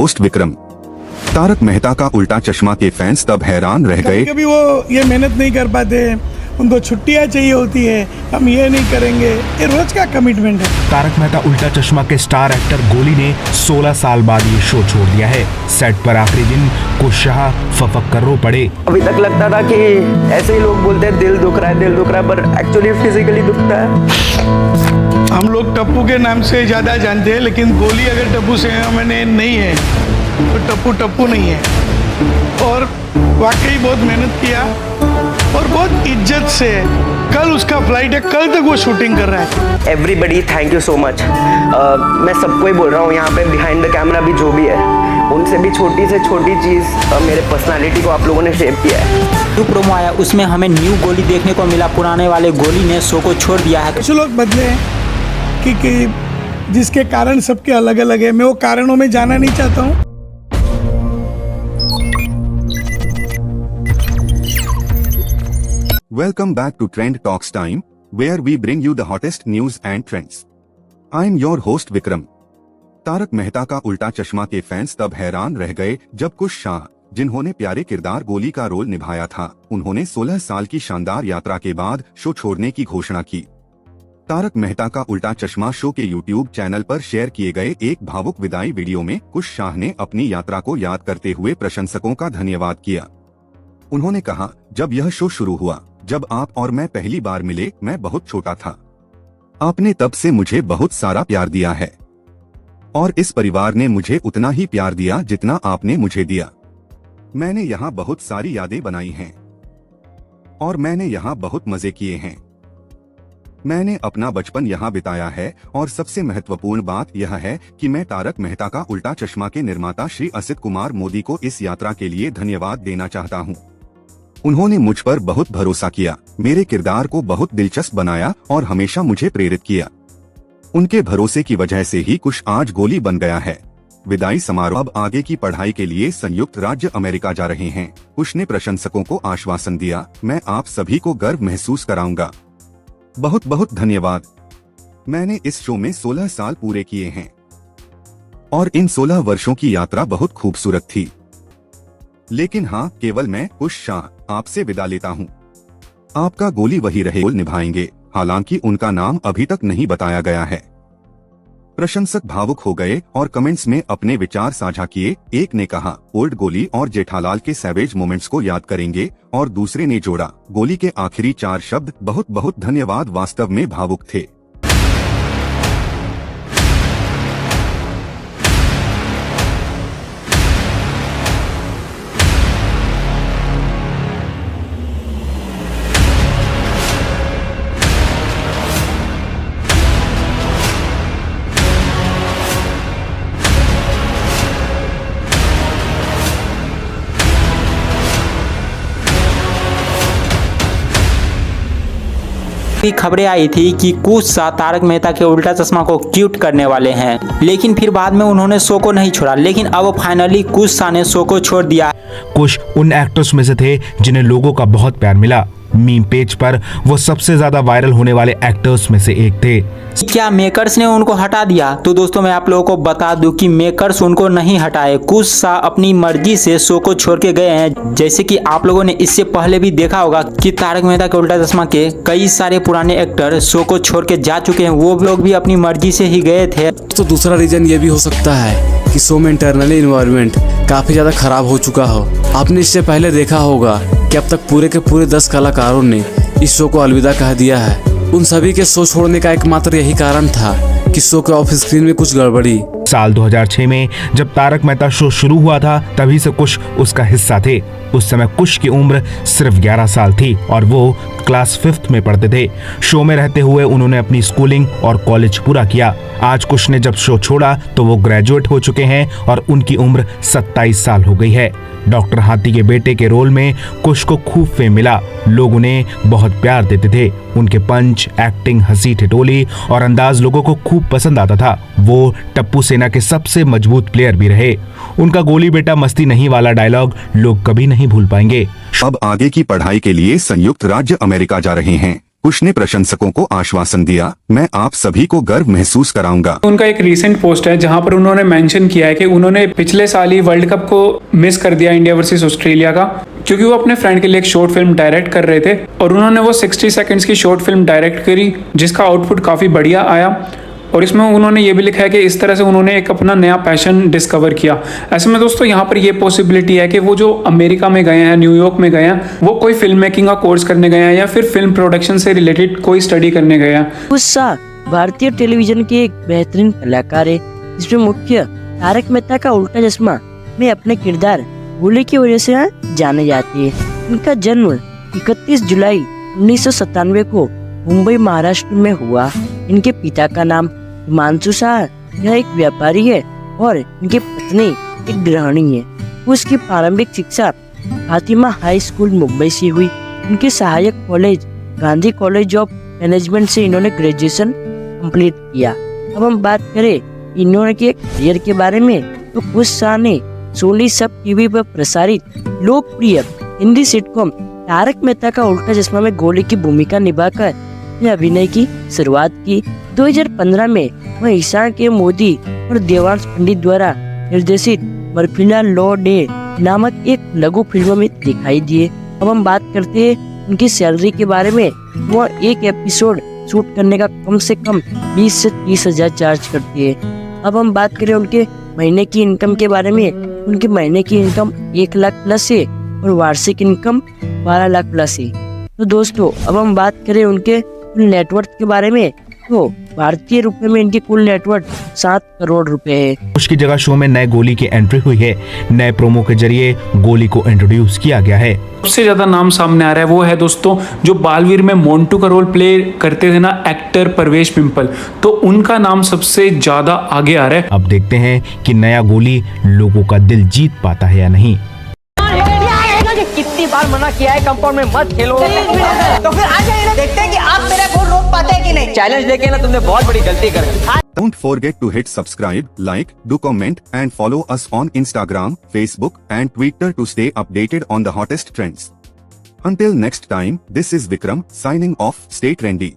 Host Vikram. Tarak Mehta का उल्टा चश्मा के फैंस तब हैरान रह गए। कभी वो ये मेहनत नहीं कर पाते, उनको छुट्टियां चाहिए होती है, हम ये नहीं करेंगे, ये रोज का कमिटमेंट है। तारक मेहता उल्टा चश्मा के स्टार एक्टर गोली ने 16 साल बाद ये शो छोड़ दिया है। सेट पर आखिरी दिन कुछ शाह फफक रो पड़े। अभी तक लगता था कि ऐसे ही लोग बोलते हैं दिल दुख रहा है, पर एक्चुअली फिजिकली दुखता है। हम लोग टप्पू के नाम से ज्यादा जानते हैं, लेकिन गोली अगर टप्पू से मैंने नहीं है तो टप्पू नहीं है। और वाकई बहुत मेहनत किया और बहुत इज्जत से। कल उसका फ्लाइट है, कल तक वो शूटिंग कर रहा है। Everybody thank you so much. मैं सबको ही बोल रहा हूँ यहाँ पे बिहाइंड द कैमरा भी जो भी है, उनसे भी छोटी से छोटी चीज़ मेरे पर्सनालिटी को आप लोगों ने शेप किया है। जो प्रोमो आया उसमें हमें न्यू गोली देखने को मिला। पुराने वाले गोली ने शो को छोड़ दिया है। कुछ लोग बदले हैं कि जिसके कारण सबके अलग अलग है। मैं वो कारणों में जाना नहीं चाहता हूँ। Welcome back to Trend Talks Time, where we bring you the hottest news and trends. I'm your host Vikram. Tarak Mehta का उल्टा चश्मा के फैंस तब हैरान रह गए जब कुछ शाह, जिन्होंने प्यारे किरदार गोली का रोल निभाया था, उन्होंने 16 साल की शानदार यात्रा के बाद शो छोड़ने की घोषणा की। तारक मेहता का उल्टा चश्मा शो के YouTube चैनल पर शेयर किए गए एक भावुक विदाई वीडियो में कुछ शाह ने अपनी यात्रा को याद करते हुए प्रशंसकों का धन्यवाद किया। उन्होंने कहा, जब यह शो शुरू हुआ, जब आप और मैं पहली बार मिले, मैं बहुत छोटा था। आपने तब से मुझे बहुत सारा प्यार दिया है और इस परिवार ने मुझे उतना ही प्यार दिया जितना आपने मुझे दिया। मैंने यहाँ बहुत सारी यादें बनाई हैं और मैंने यहाँ बहुत मजे किए हैं। मैंने अपना बचपन यहाँ बिताया है और सबसे महत्वपूर्ण बात यह है कि मैं तारक मेहता का उल्टा चश्मा के निर्माता श्री असित कुमार मोदी को इस यात्रा के लिए धन्यवाद देना चाहता हूँ। उन्होंने मुझ पर बहुत भरोसा किया, मेरे किरदार को बहुत दिलचस्प बनाया और हमेशा मुझे प्रेरित किया। उनके भरोसे की वजह से ही कुछ आज गोली बन गया है। विदाई समारोह। अब आगे की पढ़ाई के लिए संयुक्त राज्य अमेरिका जा रहे हैं। कुछ ने प्रशंसकों को आश्वासन दिया, मैं आप सभी को गर्व महसूस कराऊंगा। बहुत बहुत धन्यवाद। मैंने इस शो में 16 साल पूरे किए हैं और इन 16 वर्षों की यात्रा बहुत खूबसूरत थी। लेकिन हाँ, केवल मैं कुछ शाह आपसे विदा लेता हूँ। आपका गोली वही रहे निभाएंगे, हालांकि उनका नाम अभी तक नहीं बताया गया है। प्रशंसक भावुक हो गए और कमेंट्स में अपने विचार साझा किए। एक ने कहा, ओल्ड गोली और जेठालाल के सैवेज मोमेंट्स को याद करेंगे, और दूसरे ने जोड़ा, गोली के आखिरी 4 शब्द बहुत बहुत धन्यवाद वास्तव में भावुक थे। भी खबरें आई थी कि कुछ शाह तारक मेहता के उल्टा चश्मा को क्यूट करने वाले हैं, लेकिन फिर बाद में उन्होंने शो को नहीं छोड़ा। लेकिन अब फाइनली कुछ शाह ने शो को छोड़ दिया। कुछ उन एक्टर्स में से थे जिन्हें लोगों का बहुत प्यार मिला। मीम पेज पर वो सबसे ज्यादा वायरल होने वाले एक्टर्स में से एक थे। क्या मेकर्स ने उनको हटा दिया? तो दोस्तों मैं आप लोगों को बता दूं कि मेकर्स उनको नहीं हटाए। कुछ शाह अपनी मर्जी से शो को छोड़ के गए हैं। जैसे कि आप लोगों ने इससे पहले भी देखा होगा कि तारक मेहता के उल्टा चश्मा के कई सारे पुराने एक्टर शो को छोड़ के जा चुके हैं। वो लोग भी अपनी मर्जी से ही गए थे। तो दूसरा रीजन ये भी हो सकता है कि शो में इंटरनली इन्वायरमेंट काफी ज्यादा खराब हो चुका हो। आपने इससे पहले देखा होगा कि अब तक पूरे के पूरे 10 कलाकारों ने इस शो को अलविदा कह दिया है। उन सभी के शो छोड़ने का एकमात्र यही कारण था कि शो के ऑफ स्क्रीन में कुछ गड़बड़ी। साल 2006 में जब तारक मेहता शो शुरू हुआ था, तभी से कुश उसका हिस्सा थे। उस समय कुश की उम्र सिर्फ 11 साल थी और वो क्लास 5th में पढ़ते थे। शो में रहते हुए उन्होंने अपनी स्कूलिंग और कॉलेज पूरा किया। आज कुश ने जब शो छोड़ा तो वो ग्रेजुएट हो चुके हैं और उनकी उम्र 27 साल हो गई है। डॉक्टर हाथी के बेटे के रोल में कुश को खूब फेम मिला। लोग उन्हें बहुत प्यार देते थे। उनके पंच, एक्टिंग, हंसी ठिठोली और अंदाज लोगों को खूब पसंद आता था। वो टप्पू सेना के सबसे मजबूत प्लेयर भी रहे। उनका गोली बेटा मस्ती नहीं वाला डायलॉग लोग कभी नहीं भूल पाएंगे। अब आगे की पढ़ाई के लिए संयुक्त राज्य अमेरिका जा रहे हैं। कुश ने प्रशंसकों को आश्वासन दिया, मैं आप सभी को गर्व महसूस कराऊंगा। उनका एक रीसेंट पोस्ट है जहां पर उन्होंने मेंशन किया है कि उन्होंने पिछले साल ही वर्ल्ड कप को मिस कर दिया इंडिया वर्सेस ऑस्ट्रेलिया का, क्योंकि वो अपने फ्रेंड के लिए एक शॉर्ट फिल्म डायरेक्ट कर रहे थे और उन्होंने वो 60 सेकंड्स की शॉर्ट फिल्म डायरेक्ट करी जिसका आउटपुट काफ़ी बढ़िया आया। और इसमें उन्होंने ये भी लिखा है कि इस तरह से उन्होंने एक अपना नया पैशन डिस्कवर किया। ऐसे में दोस्तों यहाँ पर ये पॉसिबिलिटी है कि वो जो अमेरिका में गए हैं, न्यूयॉर्क में गए हैं, वो कोई फिल्म मेकिंग का कोर्स करने गए हैं या फिर फिल्म प्रोडक्शन से रिलेटेड कोई स्टडी करने गए हैं। कुश शाह भारतीय टेलीविजन के एक बेहतरीन कलाकार है, जिसमें मुख्य तारक मेहता का उल्टा चश्मा में अपने किरदार गोली की वजह से जाने जाते हैं। इनका जन्म 31 जुलाई 1997 को मुंबई महाराष्ट्र में हुआ। इनके पिता का नाम हिमांशु शाह, यह एक व्यापारी है और इनकी पत्नी एक गृहिणी है। उसकी प्रारंभिक शिक्षा फातिमा हाई स्कूल मुंबई से हुई। इनके सहायक college Gandhi college of management से इन्होंने ग्रेजुएशन कंप्लीट किया। अब हम बात करें इन्होंने के करियर के बारे में, तो कुश शाह ने सोनी सब टीवी पर प्रसारित लोकप्रिय हिंदी सिटकॉम तारक मेहता का उल्टा चश्मा में गोली की भूमिका निभाकर अभिनय की शुरुआत की। 2015 में वह ईशान के मोदी और देवांश पंडित द्वारा निर्देशित बर्फीला लॉ डे नामक एक लघु फिल्म में दिखाई दिए। अब हम बात करते हैं उनकी सैलरी के बारे में। वह एक एपिसोड शूट करने का कम से कम 20 से 30 हजार चार्ज करती है। अब हम बात करें उनके महीने की इनकम के बारे में। उनके महीने की इनकम 1 लाख प्लस है और वार्षिक इनकम 12 लाख प्लस है। तो दोस्तों अब हम बात करें उनके नेटवर्थ के बारे में, तो भारतीय रुपए में इनकी कुल नेटवर्थ 7 करोड़ रुपए है। उसकी जगह शो में नए गोली की एंट्री हुई है। नए प्रोमो के जरिए गोली को इंट्रोड्यूस किया गया है। सबसे ज्यादा नाम सामने आ रहा है वो है दोस्तों जो बालवीर में मोन्टू का रोल प्ले करते थे ना, एक्टर परवेश पिंपल, तो उनका नाम सबसे ज्यादा आगे आ रहा है। अब देखते हैं कि नया गोली लोगों का दिल जीत पाता है या नहीं। कितनी बार मना किया है कंपाउंड में मत खेलो, तो फिर आ जाइए ना, देखते हैं कि आप मेरा गोल रोक पाते हैं कि नहीं। चैलेंज लेके ना तुमने बहुत बड़ी गलती कर दी। Don't forget to hit subscribe, like, do comment and follow us on Instagram, Facebook and Twitter to stay updated on the hottest trends. Until next time, this is Vikram signing off. Stay trendy.